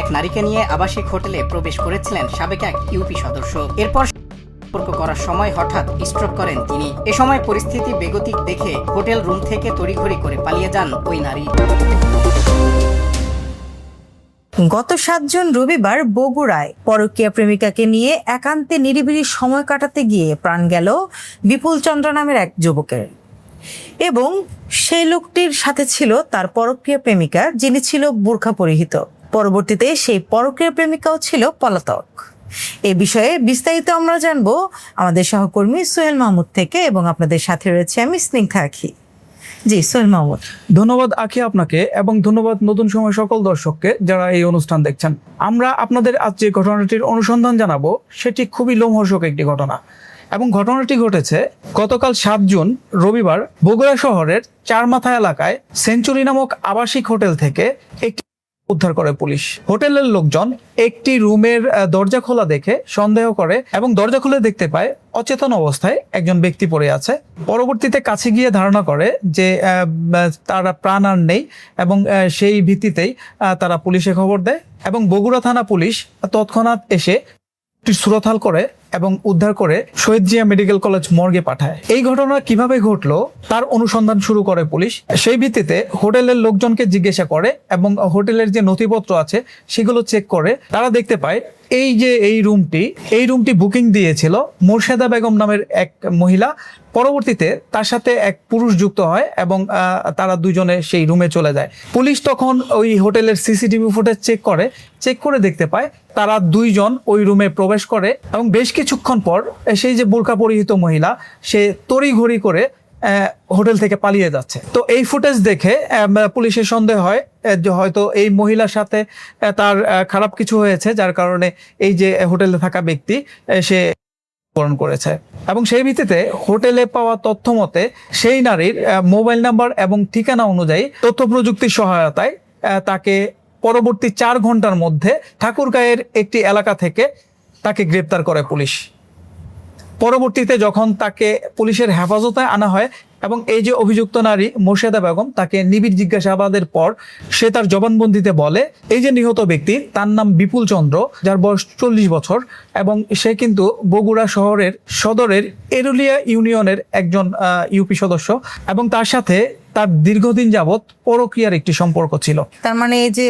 এক নারীকে নিয়ে আবাসিক হোটেলে প্রবেশ করেছিলেন সাবেক এক ইউপি সদস্য। এরপর সম্পর্ক করার সময় হঠাৎ স্ট্রোক করেন তিনি। এ সময় পরিস্থিতি বেগতিক দেখে হোটেল রুম থেকে তড়িঘড়ি করে পালিয়ে যান ওই নারী। গত 7 জুন রবিবার বগুড়ায় পরকীয়া প্রেমিকাকে নিয়ে একান্তে নিরিবিলি সময় কাটাতে গিয়ে প্রাণ গেল বিপুল চন্দ্র নামের এক যুবকের, এবং সেই লোকটির সাথে ছিল তার পরকীয়া প্রেমিকা, যিনি ছিল বোরখা পরিহিত। পরবর্তীতে সেই পরকীয়া প্রেমিকাও ছিল পলাতক। এ বিষয়ে বিস্তারিত আমরা জানবো আমাদের সহকর্মী সোহেল মাহমুদ থেকে, এবং আপনাদের সাথে রয়েছে আমি স্নিগ্ধা আখি। জি সোহেল মাহমুদ। ধন্যবাদ আখি আপনাকে, এবং ধন্যবাদ নতুন সময় সকল দর্শককে যারা এই অনুষ্ঠান দেখছেন। আমরা আপনাদের আজ যে ঘটনাটির অনুসন্ধান জানাবো সেটি খুবই লোমহর্ষক একটি ঘটনা, এবং ঘটনাটি ঘটেছে গতকাল 7 জুন রবিবার বগুড়া শহরের চারমাথা এলাকায় সেঞ্চুরি নামক আবাসিক হোটেল থেকে একটি উদ্ধার করে পুলিশ। হোটেলের লোকজন একটি রুমের দরজা খোলা দেখে সন্দেহ করে এবং দরজা খুলে দেখতে পায় অচেতন অবস্থায় একজন ব্যক্তি পড়ে আছে। পরবর্তীতে কাছে গিয়ে ধারণা করে যে তারা প্রাণ আর নেই, এবং সেই ভিত্তিতেই তারা পুলিশে খবর দেয়, এবং বগুড়া থানা পুলিশ তৎক্ষণাৎ এসে সুরতাল করে এবং উদ্ধার করে শহীদ জিয়া মেডিকেল কলেজ মর্গে পাঠায়। এই ঘটনা কিভাবে ঘটলো তার অনুসন্ধান শুরু করে পুলিশ। সেই ভিত্তিতে হোটেলের লোকজনকে জিজ্ঞাসা করে এবং হোটেলের যে নথিপত্র আছে সেগুলো চেক করে তারা দেখতে পায় এই রুমটি বুকিং দিয়েছিল মোর্শেদা বেগম নামের এক মহিলা। পরবর্তীতে তার সাথে এক পুরুষ যুক্ত হয় এবং তারা দুজনে সেই রুমে চলে যায়। পুলিশ তখন ওই হোটেলের সিসিটিভি ফুটেজ চেক করে দেখতে পায় তারা দুইজন ওই রুমে প্রবেশ করে, এবং বেশ কিছুক্ষণ পর সেই যে বোরকা পরিহিত মহিলা সে তড়িঘড়ি করে হোটেল থেকে পালিয়ে যাচ্ছে। তো এই ফুটেজ দেখে পুলিশের সন্দেহ হয় যে হয়তো এই মহিলার সাথে তার খারাপ কিছু হয়েছে, যার কারণে এই যে হোটেলে থাকা ব্যক্তি সে করেছে। এবং সেই ভিত্তিতে হোটেলে পাওয়া তথ্য মতে সেই নারীর মোবাইল নাম্বার এবং ঠিকানা অনুযায়ী তথ্য প্রযুক্তির সহায়তায় তাকে পরবর্তী 4 ঘন্টার মধ্যে ঠাকুরগাঁয়ের একটি এলাকা থেকে তাকে গ্রেপ্তার করে পুলিশ। পরবর্তীতে যখন তাকে পুলিশের হেফাজতে আনা হয় এবং এই যে অভিযুক্ত নারী মোর্শেদা বেগম, তাকে নিবিড় জিজ্ঞাসাবাদের পর সে তার জবানবন্দিতে বলে এই যে নিহত ব্যক্তি তার নাম বিপুল চন্দ্র, যার বয়স 40 বছর, এবং সে কিন্তু বগুড়া শহরের সদরের এরুলিয়া ইউনিয়নের একজন ইউপি সদস্য, এবং তার সাথে তার দীর্ঘদিন যাবৎ পরকীয়ার একটি সম্পর্ক ছিল। তার মানে এই যে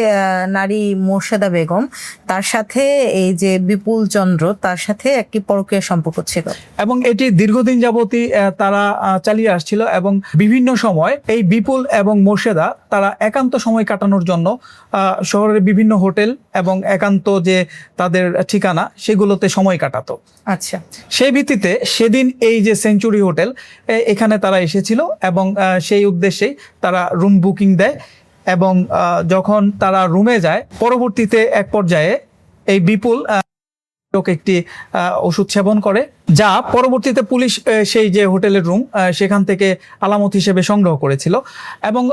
নারী মোর্শেদা বেগম, তার সাথে এই যে বিপুল চন্দ্র, তার সাথে একটি পরকীয়ার সম্পর্ক ছিল, এবং এটি দীর্ঘদিন যাবতই তারা চালিয়ে আসছিল। এবং বিভিন্ন সময় এই বিপুল এবং মোর্শেদা তারা একান্ত সময় কাটানোর জন্য শহরের বিভিন্ন হোটেল এবং একান্ত যে তাদের ঠিকানা সেগুলোতে সময় কাটাতো। আচ্ছা, সেই ভিত্তিতে সেদিন এই যে সেঞ্চুরি হোটেল এখানে তারা এসেছিল, এবং সেই উদ্দেশ্যেই তারা রুম বুকিং দেয়। এবং যখন তারা রুমে যায়, পরবর্তীতে এক পর্যায়ে এই বিপুল একটি ওষুধ সেবন করে, যা পরবর্তীতে পুলিশ সেই যে হোটেলের রুম সেখান থেকে আলামত হিসেবে সংগ্রহ করেছিল। এবং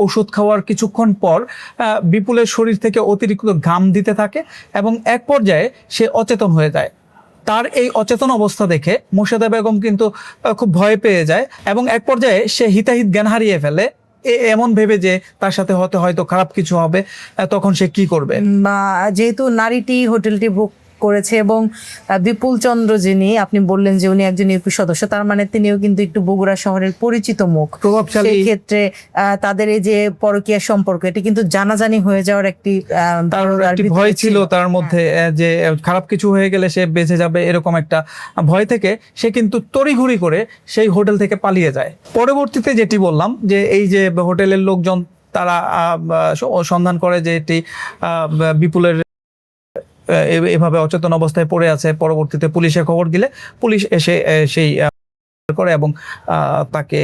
ওষুধ খাওয়ার কিছুক্ষণ পর বিপুলের শরীর থেকে অতিরিক্ত ঘাম দিতে থাকে, এবং এক পর্যায়ে সে অচেতন হয়ে যায়। তার এই অচেতন অবস্থা দেখে মোর্শেদা বেগম কিন্তু খুব ভয় পেয়ে যায়, এবং এক পর্যায়ে সে হিতাহিত জ্ঞান হারিয়ে ফেলে, এমন ভেবে যে তার সাথে হয়তো খারাপ কিছু হবে। তখন সে কি করবে? যেহেতু নারীটি হোটেলটি বুক করেছে এবং বিপুল চন্দ্র যিনি আপনি বললেন যে উনি একজন ইউপি সদস্য, তার মানে তিনিও কিন্তু একটু বগুড়া শহরের পরিচিত মুখ, প্রভাবশালী। সেই ক্ষেত্রে তাদের এই যে পরকীয়া সম্পর্ক, এটি কিন্তু জানাজানি হয়ে যাওয়ার একটি ভয় ছিল তার মধ্যে, যে খারাপ কিছু হয়ে গেলে সে বেঁচে যাবে, এরকম একটা ভয় থেকে সে কিন্তু তড়িঘড়ি করে সেই হোটেল থেকে পালিয়ে যায়। পরবর্তীতে যেটি বললাম যে এই যে হোটেলের লোকজন তারা সন্ধান করে যে এটি বিপুলের এভাবে অচেতন অবস্থায় পড়ে আছে। পরবর্তীতে পুলিশে খবর দিলে পুলিশ এসে সেই করে এবং তাকে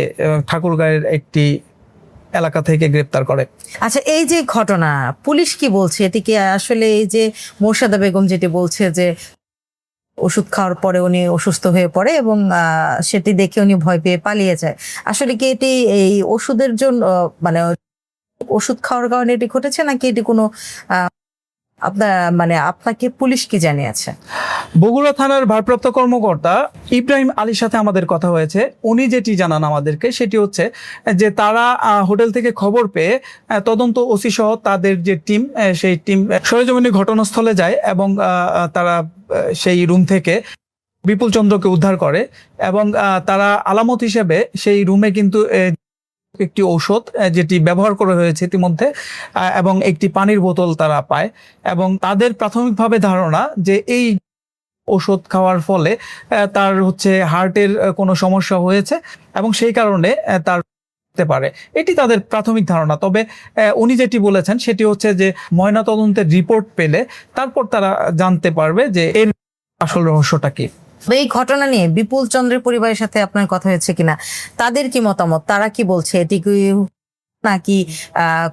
ঠাকুরগাঁয়ের একটি এলাকা থেকে গ্রেপ্তার করে। আচ্ছা, এই যে ঘটনা পুলিশ কি বলছে, এটিকে আসলে এই যে মোর্শেদা বেগম যেটি বলছে যে ওষুধ খাওয়ার পরে উনি অসুস্থ হয়ে পড়ে এবং সেটি দেখে উনি ভয় পেয়ে পালিয়ে যায়, আসলে কি এটি এই ওষুধের জন্য, মানে ওষুধ খাওয়ার কারণে এটি ঘটেছে, নাকি এটি কোনো আপনাকে পুলিশ কি জানিয়েছে? বগুড়া থানার ভারপ্রাপ্ত কর্মকর্তা ইব্রাহিম আলীর সাথে আমাদের কথা হয়েছে। উনি যেটি জানান আমাদেরকে সেটি হচ্ছে যে তারা হোটেল থেকে খবর পেয়ে তদন্ত ওসি সহ তাদের যে টিম, সেই টিম সরেজমিনে ঘটনাস্থলে যায় এবং তারা সেই রুম থেকে বিপুল চন্দ্রকে উদ্ধার করে এবং তারা আলামত হিসেবে সেই রুমে কিন্তু একটি ঔষধ যেটি ব্যবহার করা হয়েছে ইতিমধ্যে এবং একটি পানির বোতল তারা পায় এবং তাদের প্রাথমিকভাবে ধারণা যে এই ওষুধ খাওয়ার ফলে তার হচ্ছে হার্টের কোনো সমস্যা হয়েছে এবং সেই কারণে তার হতে পারে, এটি তাদের প্রাথমিক ধারণা। তবে উনি যেটি বলেছেন সেটি হচ্ছে যে ময়নাতদন্তের রিপোর্ট পেলে তারপর তারা জানতে পারবে যে এর আসল রহস্যটা কি। এই ঘটনা নিয়ে বিপুল চন্দ্রের পরিবারের সাথে আপনার কথা হয়েছে কিনা, তাদের কি মতামত, তারা কি বলছে, এটি কি নাকি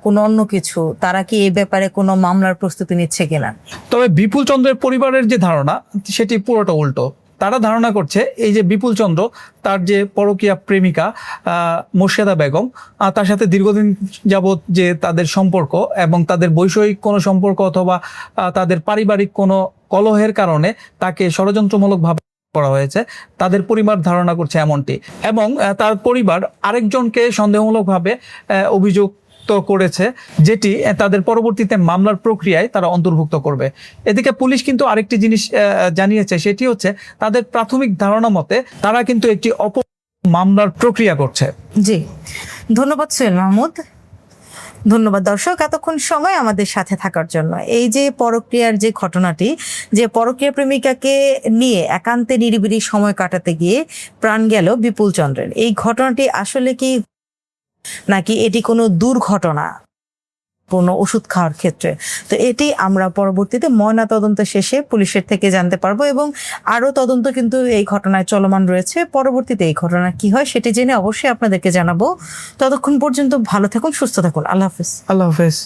কোনো অন্য কিছু, তারা কি এই ব্যাপারে কোনো মামলার প্রস্তুতি নিচ্ছে কিনা? তবে বিপুল চন্দ্রের পরিবারের যে ধারণা সেটি পুরোটা উল্টো। তারা ধারণা করছে এই যে বিপুল চন্দ্র তার যে পরকীয়া প্রেমিকা মোর্শেদা বেগম, তার সাথে দীর্ঘদিন যাবৎ যে তাদের সম্পর্ক এবং তাদের বৈষয়িক কোনো সম্পর্ক অথবা তাদের পারিবারিক কোনো কলহের কারণে তাকে ষড়যন্ত্রমূলকভাবে করা হয়েছে, তাদের পরিবার ধারণা করছে এমনটি। এবং তার পরিবার আরেকজনকে সন্দেহমূলকভাবে অভিযুক্ত করেছে, যেটি তাদের পরবর্তীতে মামলার প্রক্রিয়ায় তারা অন্তর্ভুক্ত করবে। এদিকে পুলিশ কিন্তু আরেকটি জিনিস জানিয়েছে, সেটি হচ্ছে তাদের প্রাথমিক ধারণা মতে তারা কিন্তু একটি মামলার প্রক্রিয়া করছে। জি, ধন্যবাদ সোহেল মাহমুদ। ধন্যবাদ দর্শক এতক্ষণ সময় আমাদের সাথে থাকার জন্য। এই যে পরক্রিয়ার যে ঘটনাটি, যে পরক্রিয়া প্রেমিকাকে নিয়ে একান্তে নিরিবিলি সময় কাটাতে গিয়ে প্রাণ গেল বিপুল চন্দ্রের, এই ঘটনাটি আসলে কি নাকি এটি কোনো দুর্ঘটনা কোনো ওষুধ খাওয়ার ক্ষেত্রে, তো এটি আমরা পরবর্তীতে ময়না তদন্ত শেষে পুলিশের থেকে জানতে পারবো এবং আরো তদন্ত কিন্তু এই ঘটনায় চলমান রয়েছে। পরবর্তীতে এই ঘটনা কি হয় সেটি জেনে অবশ্যই আপনাদেরকে জানাবো। ততক্ষণ পর্যন্ত ভালো থাকুন, সুস্থ থাকুন। আল্লাহ হাফেজ। আল্লাহ হাফেজ।